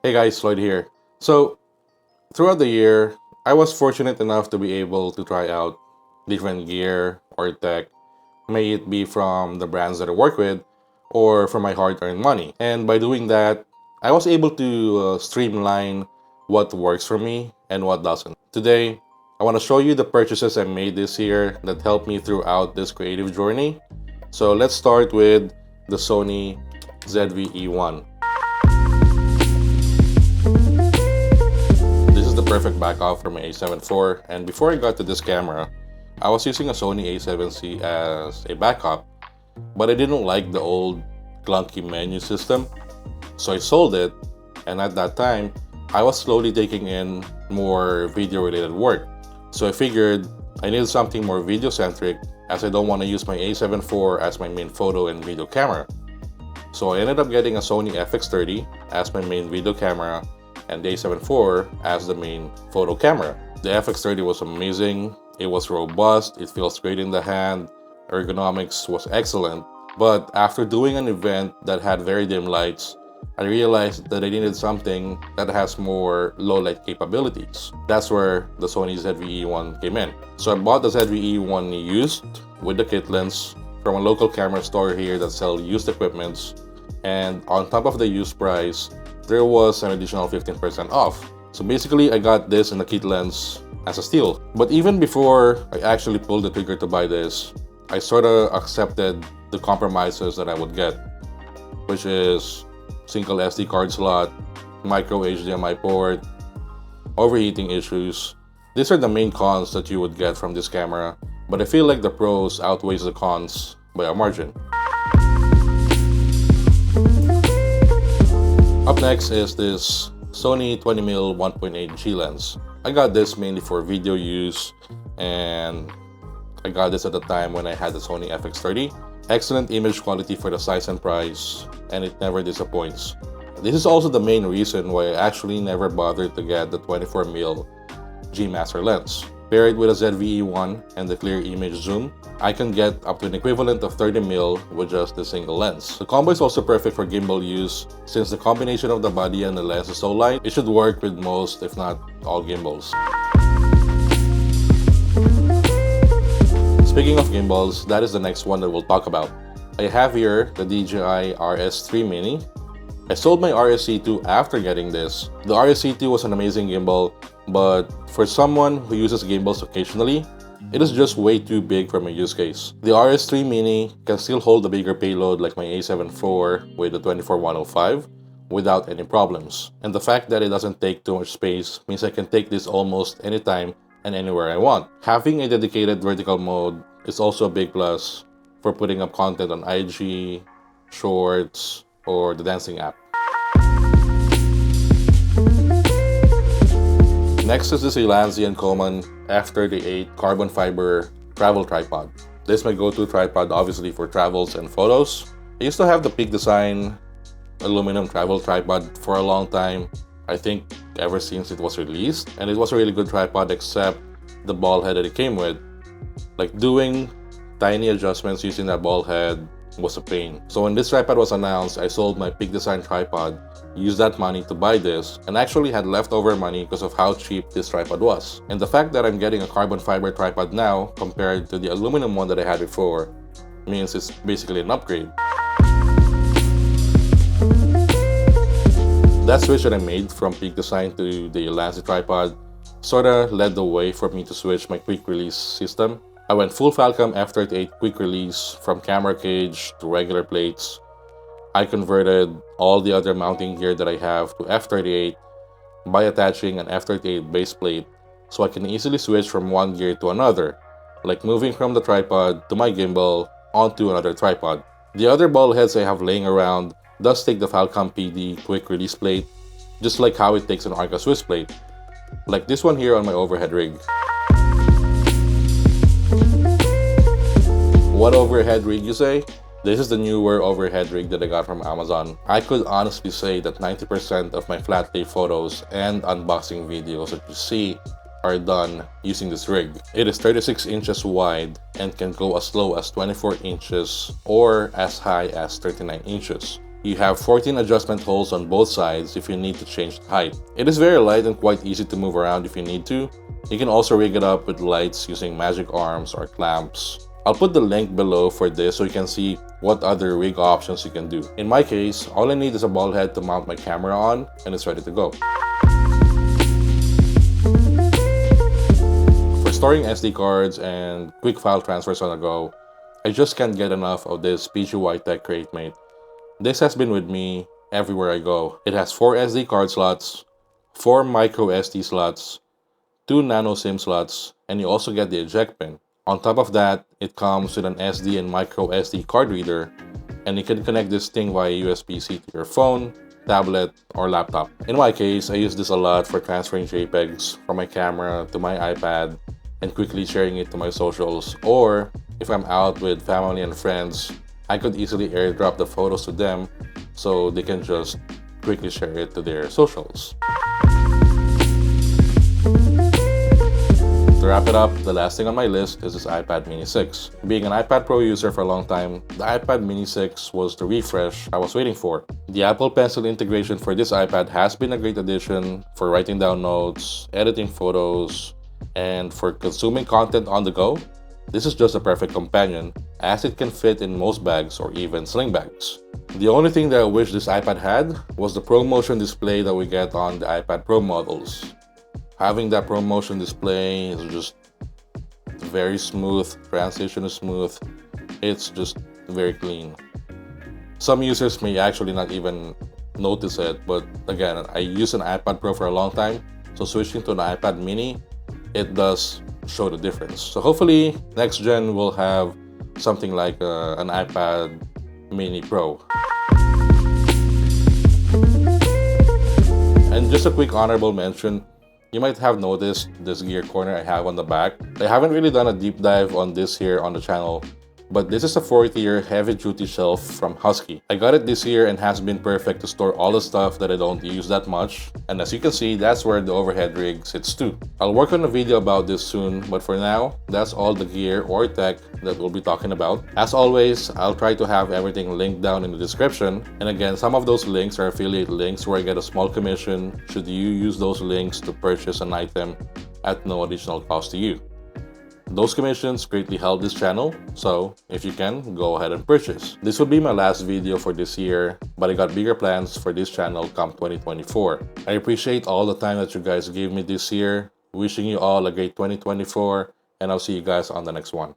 Hey guys, Lloyd here. So, throughout the year, I was fortunate enough to be able to try out different gear or tech, may it be from the brands that I work with or from my hard-earned money. And by doing that, I was able to streamline what works for me and what doesn't. Today, I want to show you the purchases I made this year that helped me throughout this creative journey. So let's start with the Sony ZV-E1. This is the perfect backup for my A7 IV, and before I got to this camera, I was using a Sony A7C as a backup, but I didn't like the old clunky menu system, so I sold it. And at that time, I was slowly taking in more video related work, so I figured I needed something more video centric, as I don't want to use my A7 IV as my main photo and video camera. So I ended up getting a Sony FX30 as my main video camera and the A7 IV as the main photo camera. The FX30 was amazing, it was robust, it feels great in the hand, ergonomics was excellent, but after doing an event that had very dim lights, I realized that I needed something that has more low light capabilities. That's where the Sony ZV-E1 came in. So I bought the ZV-E1 used with the kit lens from a local camera store here that sells used equipments, and on top of the used price, there was an additional 15% off. So basically, I got this in the kit lens as a steal. But even before I actually pulled the trigger to buy this, I sort of accepted the compromises that I would get, which is single SD card slot, micro HDMI port, overheating issues. These are the main cons that you would get from this camera, but I feel like the pros outweighs the cons by a margin. Up next is this Sony 20mm 1.8G lens. I got this mainly for video use, and I got this at the time when I had the Sony FX30. Excellent image quality for the size and price, and it never disappoints. This is also the main reason why I actually never bothered to get the 24mm G Master lens. Paired with a ZV-E1 and the clear image zoom, I can get up to an equivalent of 30mm with just the single lens. The combo is also perfect for gimbal use, since the combination of the body and the lens is so light, it should work with most, if not all, gimbals. Speaking of gimbals, that is the next one that we'll talk about. I have here the DJI RS3 Mini. I sold my RS-C2 after getting this. The RS-C2 was an amazing gimbal, but for someone who uses gimbals occasionally, it is just way too big for my use case. The RS3 Mini can still hold a bigger payload like my A7 IV with the 24-105 without any problems. And the fact that it doesn't take too much space means I can take this almost anytime and anywhere I want. Having a dedicated vertical mode is also a big plus for putting up content on IG, Shorts, or the dancing app. Next is this Ulanzi and Coleman F38 carbon fiber travel tripod. This is my go-to tripod obviously for travels and photos. I used to have the Peak Design aluminum travel tripod for a long time. I think ever since it was released, and it was a really good tripod except the ball head that it came with. Like, doing tiny adjustments using that ball head was a pain. So when this tripod was announced, I sold my Peak Design tripod, used that money to buy this, and actually had leftover money because of how cheap this tripod was. And the fact that I'm getting a carbon fiber tripod now compared to the aluminum one that I had before means it's basically an upgrade. That switch that I made from Peak Design to the Ulanzi tripod sorta led the way for me to switch my quick release system. I went full Falcam F38 quick release from camera cage to regular plates. I converted all the other mounting gear that I have to F38 by attaching an F38 base plate, so I can easily switch from one gear to another, like moving from the tripod to my gimbal onto another tripod. The other ball heads I have laying around does take the Falcam PD quick release plate, just like how it takes an Arca Swiss plate, like this one here on my overhead rig. What overhead rig, you say? This is the Neewer Overhead Rig that I got from Amazon. I could honestly say that 90% of my flat lay photos and unboxing videos that you see are done using this rig. It is 36 inches wide and can go as low as 24 inches or as high as 39 inches. You have 14 adjustment holes on both sides if you need to change the height. It is very light and quite easy to move around if you need to. You can also rig it up with lights using magic arms or clamps. I'll put the link below for this so you can see what other rig options you can do. In my case, all I need is a ball head to mount my camera on and it's ready to go. For storing SD cards and quick file transfers on the go, I just can't get enough of this Pgytech CreateMate. This has been with me everywhere I go. It has 4 SD card slots, 4 micro SD slots, 2 nano SIM slots, and you also get the eject pin. On top of that, it comes with an SD and micro SD card reader, and you can connect this thing via USB-C to your phone, tablet, or laptop. In my case, I use this a lot for transferring JPEGs from my camera to my iPad and quickly sharing it to my socials, or if I'm out with family and friends, I could easily airdrop the photos to them so they can just quickly share it to their socials. To wrap it up, the last thing on my list is this iPad Mini 6. Being an iPad Pro user for a long time, the iPad Mini 6 was the refresh I was waiting for. The Apple Pencil integration for this iPad has been a great addition for writing down notes, editing photos, and for consuming content on the go. This is just a perfect companion as it can fit in most bags or even sling bags. The only thing that I wish this iPad had was the ProMotion display that we get on the iPad Pro models. Having that ProMotion display is just very smooth, transition is smooth, it's just very clean. Some users may actually not even notice it, but again, I use an iPad Pro for a long time, so switching to an iPad Mini, it does show the difference. So hopefully next gen will have something like an iPad Mini Pro. And just a quick honorable mention, you might have noticed this gear corner I have on the back. I haven't really done a deep dive on this here on the channel, but this is a 4th-tier heavy-duty shelf from Husky. I got it this year and has been perfect to store all the stuff that I don't use that much. And as you can see, that's where the overhead rig sits too. I'll work on a video about this soon, but for now, that's all the gear or tech that we'll be talking about. As always, I'll try to have everything linked down in the description. And again, some of those links are affiliate links where I get a small commission should you use those links to purchase an item at no additional cost to you. Those commissions greatly help this channel, so if you can, go ahead and purchase. This will be my last video for this year, but I got bigger plans for this channel come 2024. I appreciate all the time that you guys gave me this year. Wishing you all a great 2024, and I'll see you guys on the next one.